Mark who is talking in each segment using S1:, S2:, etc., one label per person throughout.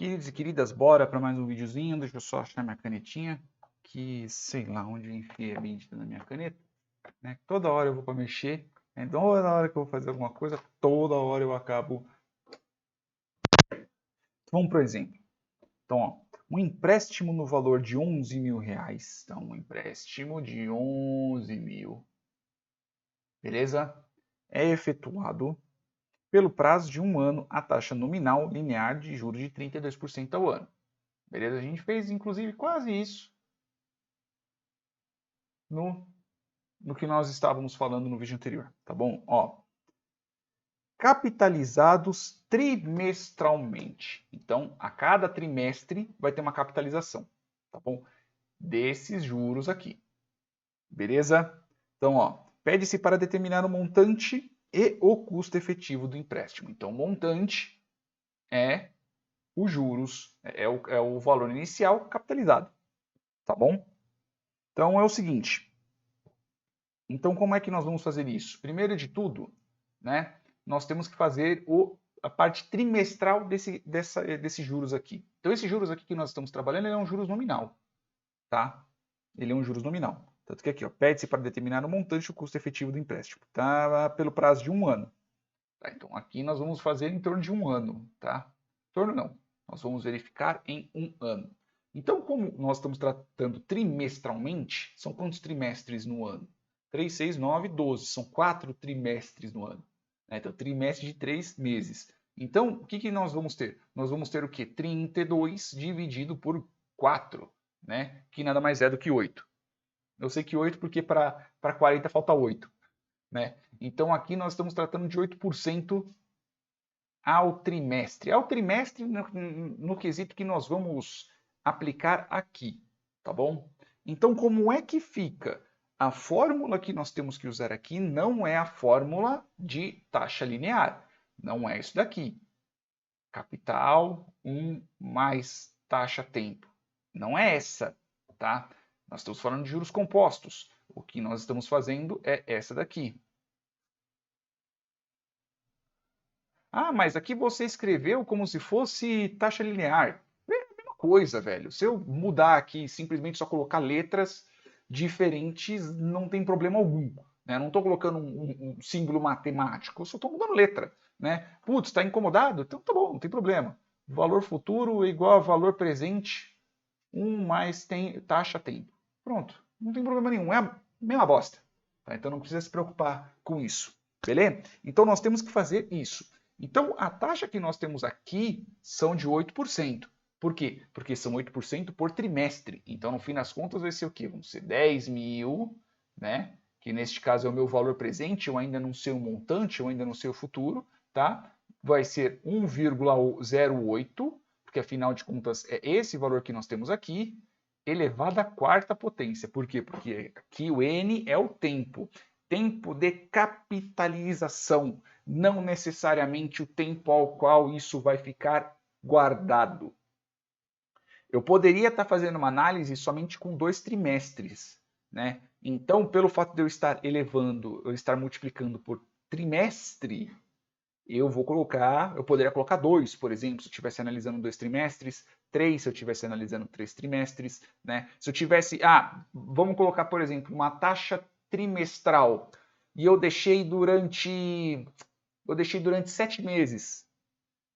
S1: Queridos e queridas, bora para mais um videozinho. Deixa eu só achar minha canetinha, que sei lá onde eu enfiei a bendita da minha caneta, né? Toda hora eu vou para mexer, né? Toda hora que eu vou fazer alguma coisa, toda hora eu acabo. Vamos para o exemplo. Então, ó, um empréstimo no valor de 11 mil reais. Então, um empréstimo de 11 mil, beleza? É efetuado pelo prazo de um ano a taxa nominal linear de juros de 32% ao ano. Beleza? A gente fez, inclusive, quase isso no que nós estávamos falando no vídeo anterior, tá bom? Ó, capitalizados trimestralmente. Então, a cada trimestre vai ter uma capitalização, tá bom? Desses juros aqui, beleza? Então, ó, pede-se para determinar o montante e o custo efetivo do empréstimo. Então, o montante é os juros, é o valor inicial capitalizado, tá bom? Então, é o seguinte. Então, como é que nós vamos fazer isso? Primeiro de tudo, né, nós temos que fazer a parte trimestral desses juros aqui. Então, esses juros aqui que nós estamos trabalhando, ele é um juros nominal, tá? Ele é um juros nominal. Tanto que aqui, ó, pede-se para determinar o montante e o custo efetivo do empréstimo, tá? Pelo prazo de um ano. Tá? Então, aqui nós vamos fazer em torno de um ano, tá? Em torno não, nós vamos verificar em um ano. Então, como nós estamos tratando trimestralmente, são quantos trimestres no ano? 3, 6, 9, 12. São 4 trimestres no ano. Né? Então, trimestre de 3 meses. Então, o que nós vamos ter? Nós vamos ter o quê? 32 dividido por 4, né? Que nada mais é do que 8. Eu sei que 8 porque para 40 falta 8. Né? Então, aqui nós estamos tratando de 8% ao trimestre. Ao trimestre no quesito que nós vamos aplicar aqui, tá bom? Então, como é que fica? A fórmula que nós temos que usar aqui não é a fórmula de taxa linear. Não é isso daqui. Capital 1 mais taxa tempo. Não é essa, tá? Nós estamos falando de juros compostos. O que nós estamos fazendo é essa daqui. Ah, mas aqui você escreveu como se fosse taxa linear. É a mesma coisa, velho. Se eu mudar aqui, simplesmente só colocar letras diferentes, não tem problema algum. Né? Não estou colocando um símbolo matemático, eu só estou mudando letra. Né? Putz, está incomodado? Então tá bom, não tem problema. Valor futuro é igual a valor presente, 1 mais taxa tempo. Pronto, não tem problema nenhum. É a mesma bosta. Tá? Então não precisa se preocupar com isso. Beleza? Então nós temos que fazer isso. Então, a taxa que nós temos aqui são de 8%. Por quê? Porque são 8% por trimestre. Então, no fim das contas, vai ser o quê? Vão ser 10 mil, né? Que neste caso é o meu valor presente, eu ainda não sei o montante, eu ainda não sei o futuro, tá? Vai ser 1,08, porque afinal de contas é esse valor que nós temos aqui, elevado à quarta potência. Por quê? Porque aqui o N é o tempo. Tempo de capitalização, não necessariamente o tempo ao qual isso vai ficar guardado. Eu poderia estar fazendo uma análise somente com 2 trimestres, né? Então, pelo fato de eu estar elevando, eu estar multiplicando por trimestre, eu poderia colocar 2, por exemplo, se eu estivesse analisando 2 trimestres, 3 se eu estivesse analisando 3 trimestres, né? Se eu tivesse, vamos colocar, por exemplo, uma taxa trimestral e eu deixei durante 7 meses.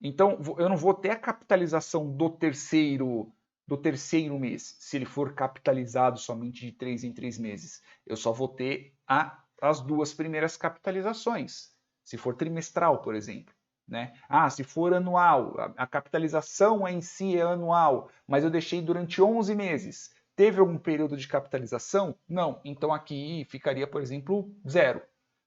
S1: Então, eu não vou ter a capitalização do terceiro mês, se ele for capitalizado somente de 3 em 3 meses. Eu só vou ter as 2 primeiras capitalizações, se for trimestral, por exemplo. Né? Se for anual, a capitalização em si é anual, mas eu deixei durante 11 meses. Teve algum período de capitalização? Não. Então aqui ficaria, por exemplo, 0.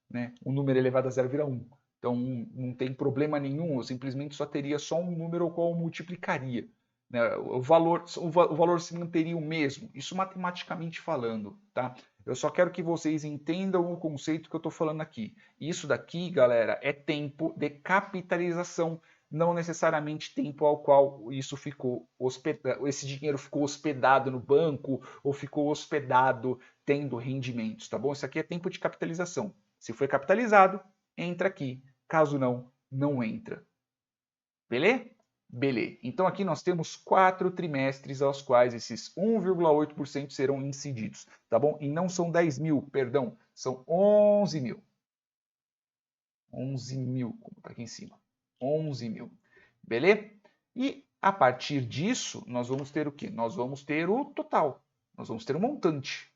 S1: Né? O número elevado a 0 vira 1. Então não tem problema nenhum, eu simplesmente só teria só um número ao qual eu multiplicaria. Né? O valor se manteria o mesmo, isso matematicamente falando. Tá? Eu só quero que vocês entendam o conceito que eu estou falando aqui. Isso daqui, galera, é tempo de capitalização, não necessariamente tempo ao qual isso ficou esse dinheiro ficou hospedado no banco ou ficou hospedado tendo rendimentos, tá bom? Isso aqui é tempo de capitalização. Se foi capitalizado, entra aqui. Caso não, não entra. Beleza? Beleza. Então aqui nós temos 4 trimestres aos quais esses 1,8% serão incididos, tá bom? E não são 10 mil, perdão, são 11 mil. 11 mil, como está aqui em cima. 11 mil. Beleza? E a partir disso, nós vamos ter o quê? Nós vamos ter o total. Nós vamos ter o montante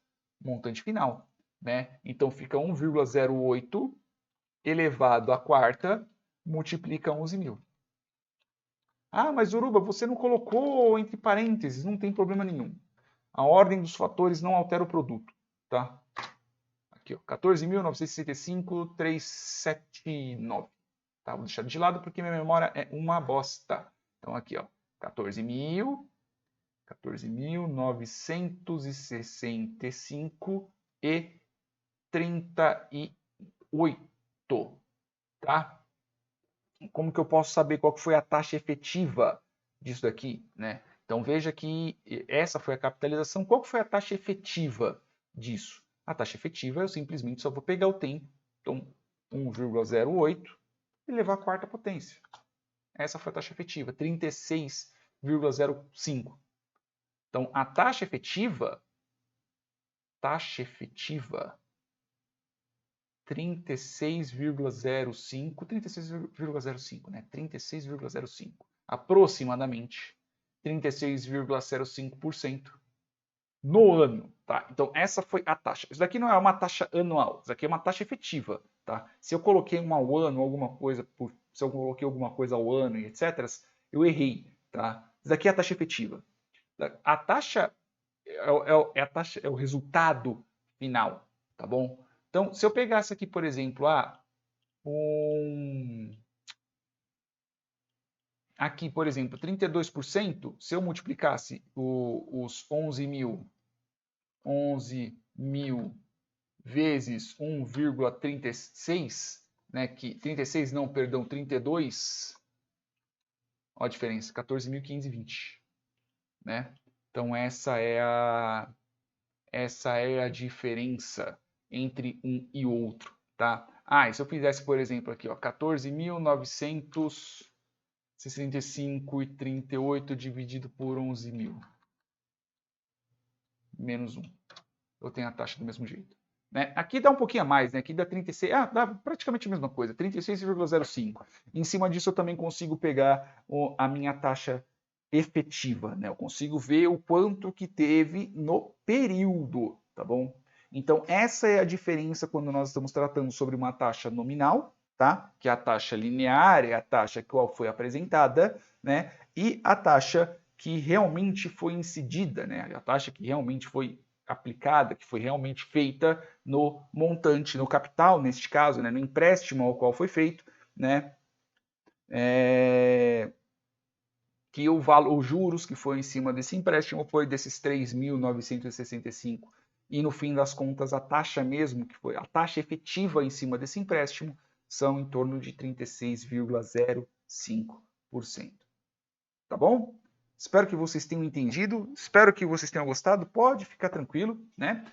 S1: final. Né? Então fica 1,08 elevado à quarta, multiplica 11 mil. Ah, mas Uruba, você não colocou entre parênteses, não tem problema nenhum. A ordem dos fatores não altera o produto, tá? Aqui, ó, 14.965,379. Tá? Vou deixar de lado porque minha memória é uma bosta. Então aqui, ó, 14.965,38, tá? Como que eu posso saber qual que foi a taxa efetiva disso daqui, né? Então veja que essa foi a capitalização. Qual que foi a taxa efetiva disso? A taxa efetiva eu simplesmente só vou pegar o tempo, então 1,08 e levar à quarta potência. Essa foi a taxa efetiva, 36,05. Então a taxa efetiva 36,05, né? 36,05. Aproximadamente 36,05% no ano, tá? Então essa foi a taxa. Isso daqui não é uma taxa anual, isso daqui é uma taxa efetiva, tá? Se eu coloquei um ao ano, alguma coisa, se eu coloquei alguma coisa ao ano e etc, eu errei, tá? Isso daqui é a taxa efetiva. A taxa é o resultado final, tá bom? Então, se eu pegasse aqui, por exemplo, aqui, por exemplo, 32%, se eu multiplicasse os 11 mil vezes 1,36, né, que 36 não, perdão, 32, olha a diferença, 14.520, né? Então essa é a diferença entre um e outro, tá? Ah, e se eu fizesse, por exemplo, aqui, ó, 14.965,38 dividido por 11 mil. Menos 1. Eu tenho a taxa do mesmo jeito. Né? Aqui dá um pouquinho a mais, né? Aqui dá 36. Dá praticamente a mesma coisa, 36,05. Em cima disso eu também consigo pegar a minha taxa efetiva, né? Eu consigo ver o quanto que teve no período, tá bom? Então essa é a diferença quando nós estamos tratando sobre uma taxa nominal, tá? Que é a taxa linear, é a taxa qual foi apresentada, né? E a taxa que realmente foi incidida, né? A taxa que realmente foi aplicada, que foi realmente feita no montante, no capital, neste caso, né? No empréstimo ao qual foi feito, né? Que os juros que foi em cima desse empréstimo foi desses 3.965 e no fim das contas a taxa mesmo, que foi a taxa efetiva em cima desse empréstimo, são em torno de 36,05%. Tá bom? Espero que vocês tenham entendido, espero que vocês tenham gostado, pode ficar tranquilo, né?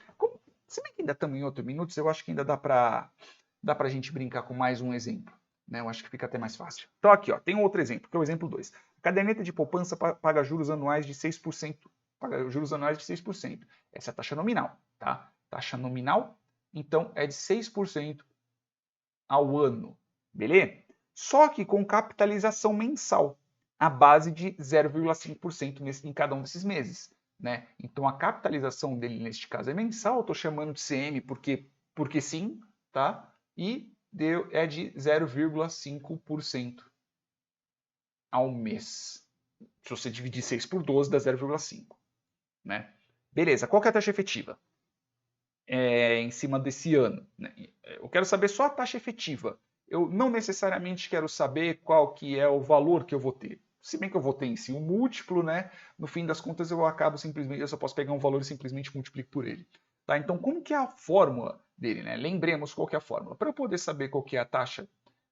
S1: Se bem que ainda estamos em 8 minutos, eu acho que ainda dá para a gente brincar com mais um exemplo. Né? Eu acho que fica até mais fácil. Então aqui, ó, tem um outro exemplo, que é o exemplo 2. A caderneta de poupança paga juros anuais de 6%. Paga juros anuais de 6%. Essa é a taxa nominal, tá? Taxa nominal, então, é de 6% ao ano, beleza? Só que com capitalização mensal, a base de 0,5% em cada um desses meses. Né? Então a capitalização dele neste caso é mensal, estou chamando de CM porque sim, tá? E é de 0,5% ao mês. Se você dividir 6 por 12, dá 0,5. Né? Beleza, qual que é a taxa efetiva? Em cima desse ano. Né? Eu quero saber só a taxa efetiva. Eu não necessariamente quero saber qual que é o valor que eu vou ter. Se bem que eu vou ter em si um múltiplo, né? No fim das contas eu acabo simplesmente, eu só posso pegar um valor e simplesmente multiplico por ele. Tá? Então como que é a fórmula dele? Né? Lembremos qual que é a fórmula. Para eu poder saber qual que é a taxa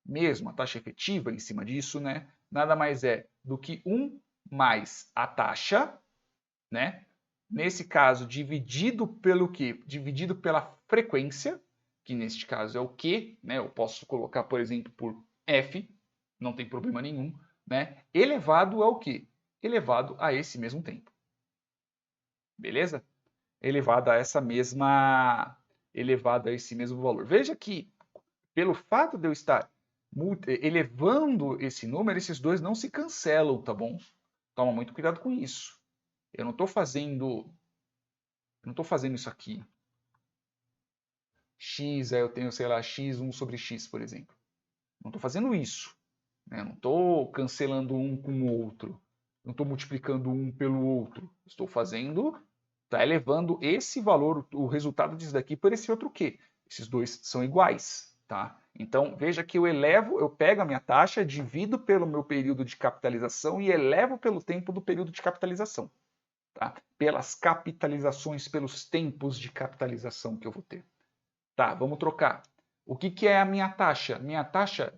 S1: mesmo, a taxa efetiva em cima disso, né? Nada mais é do que 1 mais a taxa, né? Nesse caso, dividido pelo quê? Dividido pela frequência, que neste caso é o Q, né? Eu posso colocar, por exemplo, por F, não tem problema nenhum, né? Elevado a o quê? Elevado a esse mesmo tempo. Beleza? Elevado a esse mesmo valor. Veja que, pelo fato de eu estar elevando esse número, esses dois não se cancelam, tá bom? Toma muito cuidado com isso. Eu não estou fazendo isso aqui. X, aí eu tenho, sei lá, x1 sobre x, por exemplo. Não estou fazendo isso. Né? Não estou cancelando um com o outro. Não estou multiplicando um pelo outro. Estou fazendo, está elevando esse valor, o resultado disso daqui, por esse outro Q. Esses dois são iguais. Tá? Então, veja que eu pego a minha taxa, divido pelo meu período de capitalização e elevo pelo tempo do período de capitalização. Tá? Pelas capitalizações, pelos tempos de capitalização que eu vou ter. Tá, vamos trocar. O que é a minha taxa? Minha taxa,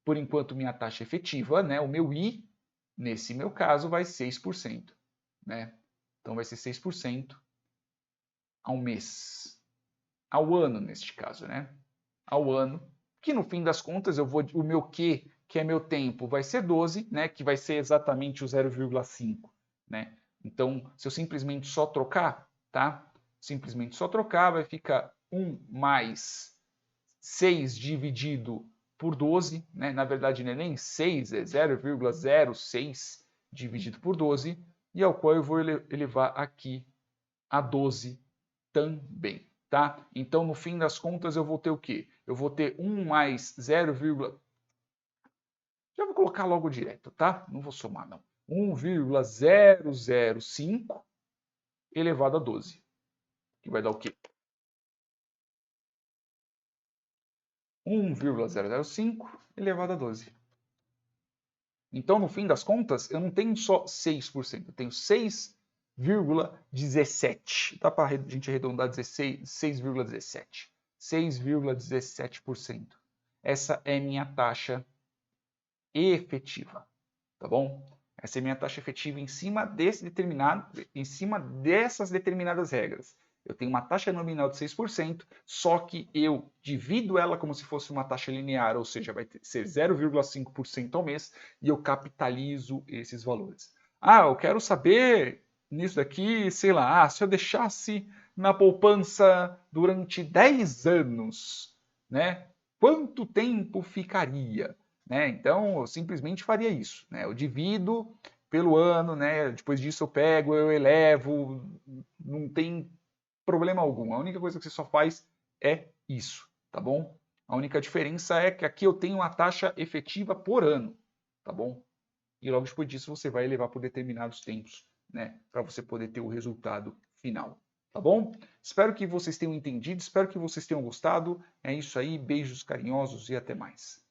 S1: por enquanto, minha taxa efetiva, né? O meu I, nesse meu caso, vai 6%. Né? Então, vai ser 6% ao mês. Ao ano, neste caso, né? Ao ano. Que no fim das contas, o meu Q, que é meu tempo, vai ser 12, né? Que vai ser exatamente o 0,5. Né? Então, se eu simplesmente só trocar, tá? Simplesmente só trocar, vai ficar 1 mais 6 dividido por 12, né? Na verdade não é nem 6, é 0,06 dividido por 12, e ao qual eu vou elevar aqui a 12 também, tá? Então, no fim das contas, eu vou ter o quê? Eu vou ter 1 mais 0, já vou colocar logo direto, tá? Não vou somar, não. 1,005 elevado a 12, que vai dar o quê? 1,005 elevado a 12. Então, no fim das contas, eu não tenho só 6%, eu tenho 6,17%. Dá para a gente arredondar 6,17%. 6,17%. Essa é minha taxa efetiva, tá bom? Essa é minha taxa efetiva em cima dessas determinadas regras. Eu tenho uma taxa nominal de 6%, só que eu divido ela como se fosse uma taxa linear, ou seja, vai ser 0,5% ao mês, e eu capitalizo esses valores. Ah, eu quero saber nisso daqui, sei lá, se eu deixasse na poupança durante 10 anos, né? Quanto tempo ficaria? Né? Então, eu simplesmente faria isso. Né? Eu divido pelo ano, né? Depois disso eu pego, eu elevo, não tem problema algum. A única coisa que você só faz é isso, tá bom? A única diferença é que aqui eu tenho uma taxa efetiva por ano, tá bom? E logo depois disso você vai elevar por determinados tempos, né? Para você poder ter o resultado final, tá bom? Espero que vocês tenham entendido, espero que vocês tenham gostado. É isso aí, beijos carinhosos e até mais.